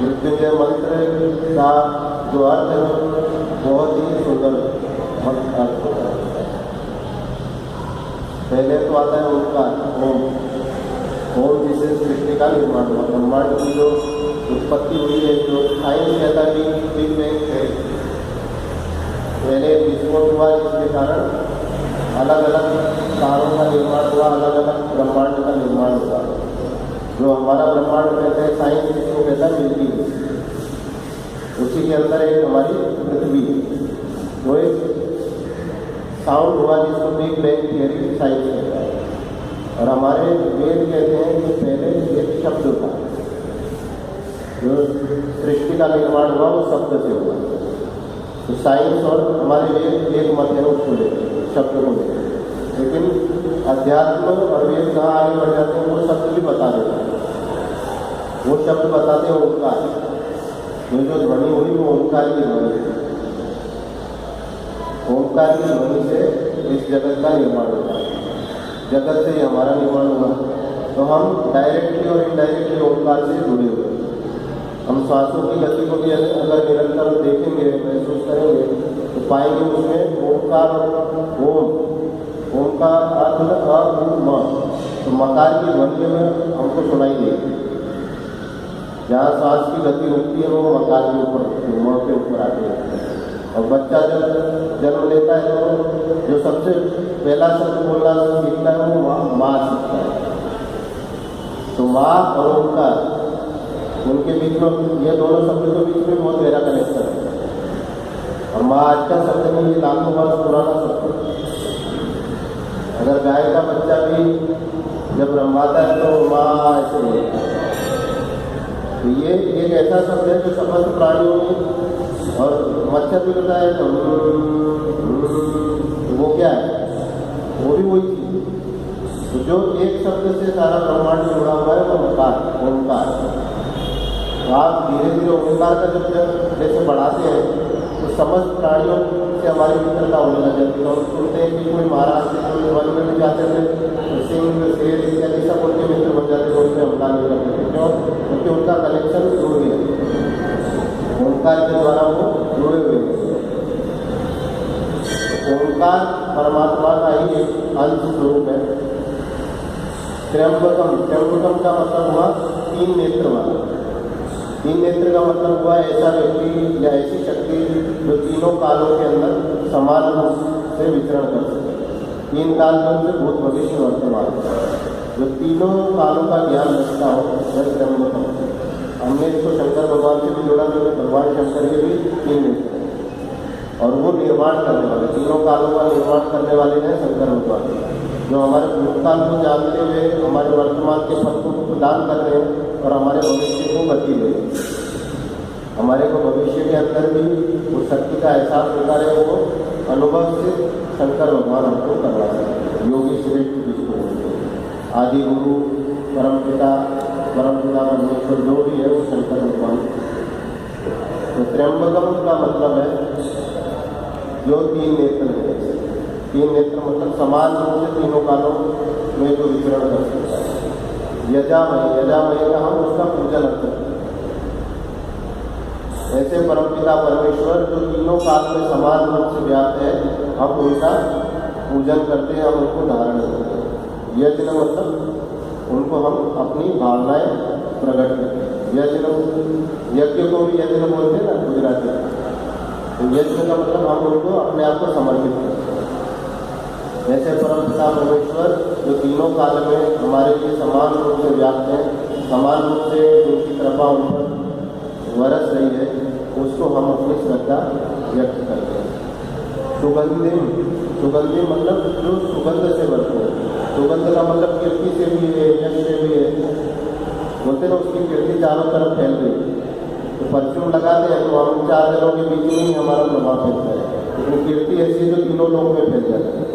मृत्युंजय मंत्र का जो अर्थ है बहुत ही सुंदर अर्थ होता है। पहले तो आता है ओंकार, ओम जिससे सृष्टि का निर्माण हुआ। ब्रह्मांड की जो उत्पत्ति हुई है, जो साइंस कहता है कि बिग बैंग है, पहले विस्फोट हुआ जिसके कारण अलग अलग तारों का निर्माण हुआ, अलग अलग ब्रह्मांड का निर्माण हुआ। जो हमारा ब्रह्मांड कहते हैं साइंस जिसको कहता है मिल्की वे, उसी के अंदर एक हमारी पृथ्वी, वो एक साउंड हुआ जिसको बिग बैंग थियरी साइंस कहता है। और हमारे वेद कहते हैं कि पहले एक शब्द था, जो सृष्टि का निर्माण हुआ वो शब्द से हुआ। तो साइंस और हमारे वेद एक मत है उसको लेकर, शब्द को लेकर। लेकिन अध्यात्म और वेद कहाँ आगे बढ़ जाते हैं, वो शब्द भी बता देते हैं। वो शब्द बताते हैं ओंकार, जो ध्वनि हुई वो ओंकार की ध्वनि है। ओंकार की ध्वनि से इस जगत का निर्माण होता है, जगत से ही हमारा निर्माण हुआ। तो हम डायरेक्टली और इनडायरेक्टली ओंकार से जुड़े हुए हैं। हम श्वासों की गति को भी अगर निरंतर देखेंगे, महसूस करेंगे, तो पाएंगे उसमें ओंकार ओम का अर्थ म, तो मकार की ध्वनि में हमको सुनाई देगी। जहाँ श्वास की गति होती है वो मकार के ऊपर, म के ऊपर आती है। और बच्चा जब जन्म लेता है तो जो सबसे पहला शब्द बोलना सीखता है वो माँ सीखता है। तो माँ और ओंकार, उनके बीच में ये दोनों शब्द के बीच में बहुत गहरा कनेक्शन है। और माँ आज का शब्द नहीं, ये लाखों वर्ष पुराना शब्द। अगर गाय का बच्चा भी जब रंभाता है तो माँ ऐसे बोलता है। तो ये एक ऐसा शब्द है जो समस्त प्राणियों में, और मच्छर भी होता है तो वो क्या है, वो भी वही चीज। तो जो एक शब्द से सारा ब्रह्मांड जुड़ा हुआ है वो ओंकार। तो आप धीरे धीरे ओंकार का जब जैसे बढ़ाते हैं तो समस्त प्राणियों से हमारी मित्रता होने लग जाती है। और सुनते हैं कि कोई महाराज से कोई वन में भी जाते थे, सिंह शेर इत्यादि सब उनके मित्र बन जाते थे, उनसे हमला नहीं करते थे। क्यों? क्योंकि उनका कनेक्शन जुड़ गया, ओंकार के द्वारा वो जुड़े हुए हैं। ओंकार परमात्मा का ही एक अंश स्वरूप है। त्र्यंबकम, त्र्यंबकम का मतलब हुआ तीन नेत्र वाला। तीन नेत्र का मतलब हुआ ऐसा व्यक्ति या ऐसी शक्ति जो तीनों कालों के अंदर समान रूप से विचरण कर सके। तीन काल में से भूत भविष्य वर्तमान, जो तीनों कालों का ज्ञान रखता हो वह त्र्यंबकम। हमने इसको शंकर भगवान से भी जोड़ा, क्योंकि भगवान शंकर के भी तीन नेत्र हैं और वो निर्माण करने वाले, तीनों कालों का निर्माण करने वाले हैं शंकर भगवान, जो हमारे भूतकाल को जानते हुए हमारे वर्तमान के फल को प्रदान कर रहे हैं और हमारे भविष्य को गति दे रहे हैं। हमारे को भविष्य के अंदर भी उस शक्ति का एहसास होता रहे, वो अनुभव से शंकर भगवान हमको करवा रहे हैं। योगी श्रेष्ठ जिसको आदि गुरु परमपिता परमेश्वर जो भी है वो शंकर भगवान। तो त्र्यंबकम का मतलब है जो तीन नेत्र है। तीन नेत्र मतलब समान रूप से तीनों कालों में जो विचरण कर सकता है। यजामय, यजामय का हम उसका पूजन करते हैं। ऐसे परमपिता परमेश्वर जो तीनों काल में समान रूप से व्याप्त है, हम उनका पूजन करते हैं, हम उनको धारण करते हैं। यज्ञ मतलब उनको हम अपनी भावनाएं प्रकट करते हैं। यज्ञ को भी यज्ञ बोलते हैं ना गुजराती। तो यज्ञ का मतलब हम उनको अपने आप को समर्पित करते हैं। ऐसे परमपिता परमेश्वर जो तीनों काल में हमारे लिए समान रूप से व्याप्त है, समान रूप से उनकी कृपा उन पर बरस रही है, उसको हम अपनी श्रद्धा व्यक्त करते हैं। सुगंधी मतलब जो सुगंध से भरते हैं। सुगंध का मतलब कीर्ति से भी है, यश से भी है। बोलते ना उसकी कीर्ति चारों तरफ फैल गई। तो परफ्यूम लगाते हैं तो हम चार जनों के बीच में ही हमारा प्रभाव फैलता है, लेकिन कीर्ति ऐसी है जो तीनों लोगों में फैल जाती है।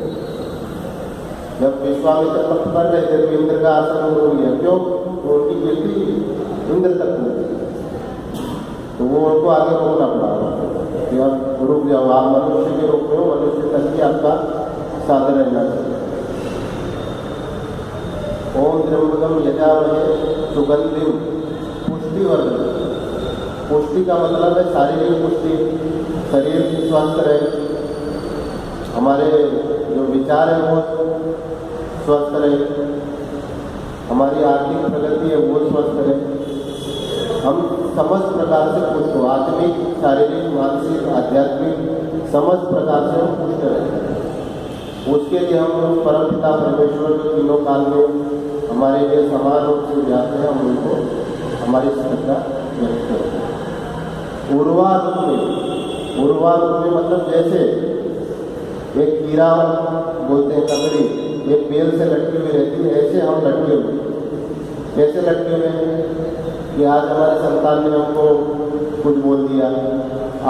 जब विश्वामित्र तप कर रहे थे तो इंद्र का आसन हो गया। क्यों? तो उनकी कीर्ति इंद्र तक पहुंची, तो वो उनको आगे रोकना पड़ा कि आप रुक जाओ, आप मनुष्य के रूप में हो, मनुष्य तक ही आपका साधन रहना चाहिए। ओम त्र्यंबकम यजामहे सुगंधिम पुष्टिवर्धनम। पुष्टि का मतलब है शारीरिक पुष्टि, शरीर स्वस्थ रहे, हमारे जो विचार है वो स्वस्थ रहे, हमारी आर्थिक प्रगति है वो स्वस्थ रहे, हम समस्त प्रकार से पुष्ट हो, आत्मिक, शारीरिक, मानसिक, आध्यात्मिक समस्त प्रकार से हम पुष्ट रहे। उसके लिए हम परम पिता परमेश्वर जो तीनों काल में हमारे लिए समान रूप से जाते हैं, हम उनको हमारी श्रद्धा व्यक्त करते हैं। पूर्वारूप में मतलब जैसे एक कीड़ा बोलते हैं ककड़ी, एक बेल से लटकी हुई रहती है, ऐसे हम लटके हुए। कैसे लटके हुए हैं कि आज हमारे संतान ने हमको कुछ बोल दिया,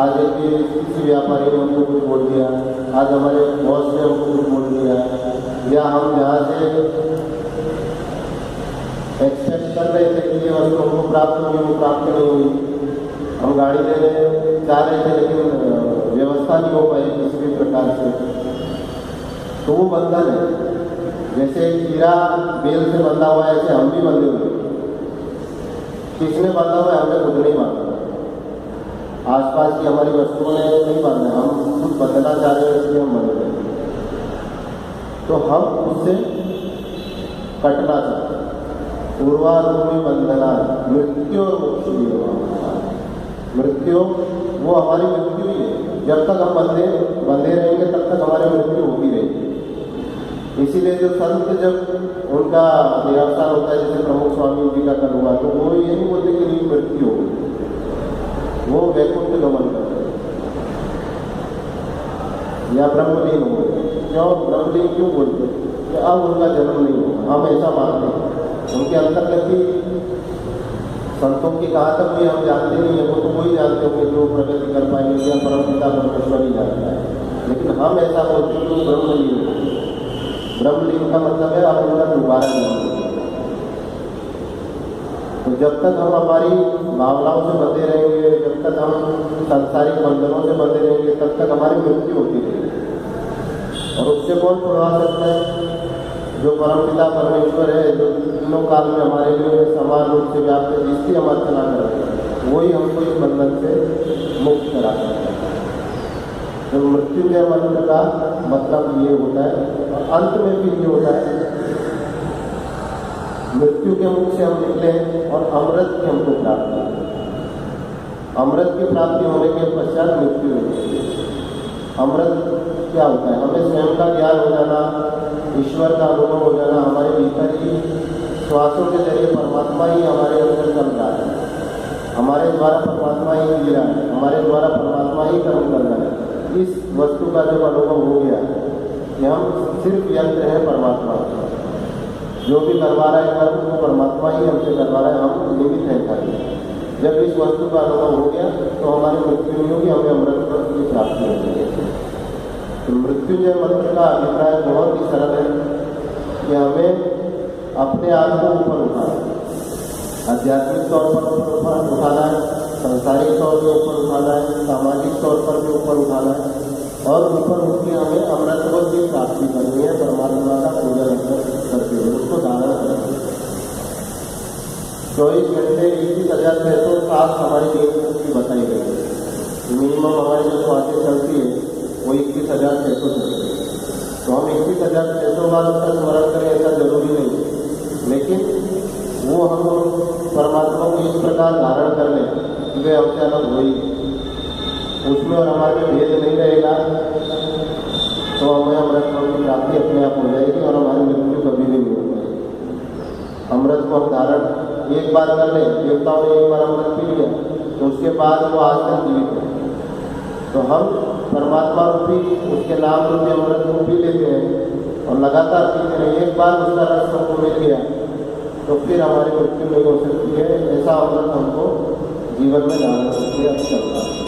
आज किसी व्यापारी ने हमको कुछ बोल दिया, आज हमारे बॉस ने हमको कुछ बोल दिया, या हम जहाँ से एक्सपेक्ट कर रहे थे कि ये वस्तु हमको प्राप्त होगी वो प्राप्त नहीं हुई, हम गाड़ी लेने चाह रहे थे लेकिन व्यवस्था नहीं हो पाई किसी भी प्रकार से, तो वो बंधन है। जैसे कीड़ा बेल से बंधा हुआ है, ऐसे हम भी बंधे हुए। किसने बांधा हुआ है? हमने खुद नहीं बांधा। आसपास की हमारी वस्तुओं ने नहीं बांधा, हम खुद बदलना चाह रहे हैं, इसलिए हम बंध गए। तो हम उससे कटना चाहते हैं। पूर्वारूपी बंधना मृत्यु और मोक्ष भी होगा। मृत्यु वो हमारी मृत्यु ही है, जब तक हम बंधे रहेंगे तब तक हमारी मृत्यु होती रहेगी। इसीलिए जो संत जब उनका देहावसान होता है, जैसे प्रमुख स्वामी जी का कल हुआ, तो वो ये नहीं बोलते कि नहीं मृत्यु होगी, वो वैकुंठ गमन करते या ब्रह्मलीन हो। क्यों ब्रह्मलीन क्यों बोलते? कि अब उनका जन्म नहीं होगा, हम ऐसा मानते हैं। उनके अंतर्गति संतों की कहाँ तक भी हम जानते नहीं है, वो तो वही जानते होंगे जो प्रगति कर पाएंगे, या परम पिता परमेश्वर ही जानता है। लेकिन हम ऐसा बोलते हैं कि ब्रह्मलीन हो। ब्रह्मलीन का मतलब है आप उनका दोबारा जन्म। तो जब तक हम हमारी भावनाओं से बंधे रहेंगे, जब तक हम सांसारिक बंधनों से बंधे रहेंगे, तब तक हमारी मृत्यु होती रहेगी। और उससे कौन छुड़वा सकता है? जो परम पिता परमेश्वर है, जो तीनों काल में हमारे लिए समान रूप से व्याप्त है, जिसकी हम अर्चना कर रहे हैं, वही हमको इस बंधन से मुक्त करा सकता है। तो मृत्युंजय मंत्र का मतलब ये होता है, और अंत में भी ये होता है, मृत्यु के मुख से हम निकले और अमृत की हमको प्राप्ति है। अमृत की प्राप्ति होने के पश्चात मृत्यु होती है। अमृत क्या होता है? हमें स्वयं का ज्ञान हो जाना, ईश्वर का अनुभव हो जाना, हमारे भीतर ही श्वासों के जरिए परमात्मा ही हमारे अंदर चल रहा है, हमारे द्वारा परमात्मा ही जी रहा है, हमारे द्वारा परमात्मा ही कर्म कर रहा है। इस वस्तु का जब अनुभव हो गया कि हम सिर्फ यंत्र हैं परमात्मा, जो भी करवा रहा है कर्म वो परमात्मा ही हमसे करवा रहा है, हम निमित्त हैं खाली। जब इस वस्तु का अनुभव हो गया तो हमारी मृत्यु नहीं होगी, हमें अमृत की प्राप्ति होगी। तो मृत्युंजय मंत्र का अभिप्राय बहुत ही सरल है कि हमें अपने आप को ऊपर उठाना है, आध्यात्मिक तौर पर ऊपर उठाना है, सांसारिक तौर पर ऊपर उठाना है, सामाजिक तौर पर भी ऊपर उठाना है, और ऊपर उठ के हमें अमृतवत की प्राप्ति करनी है, परमात्मा का पूजन करते हुए उसको धारण करना है। 24 घंटे 21,607 हमारी नींद बताई गई है। मिनिमम हमारी जो श्वासें चलती है वो 21,600 चलती है। तो हम 21,600 बार उसका स्मरण करें ऐसा जरूरी नहीं है, लेकिन वो हम परमात्मा को इस प्रकार धारण कर लें कि वे हमसे अलग हो ही, उसमें और हमारे में भेद नहीं रहेगा, तो हमें अमृत की प्राप्ति अपने आप हो जाएगी और हमारी मृत्यु कभी भी नहीं होगी। अमृत को हम धारण एक बार कर लें, देवताओं ने एक बार अमृत पी लिया तो उसके बाद वो आज तक जीवित है। तो हम परमात्मा रूपी उसके नाम रूपी अमृत को पी लेते हैं और लगातार पीते हैं। एक बार उसका रस हमको मिल गया तो फिर हमारी मृत्यु नहीं हो सकती है। ऐसा अमृत हमको जीवन में धारण करके अब चलता है।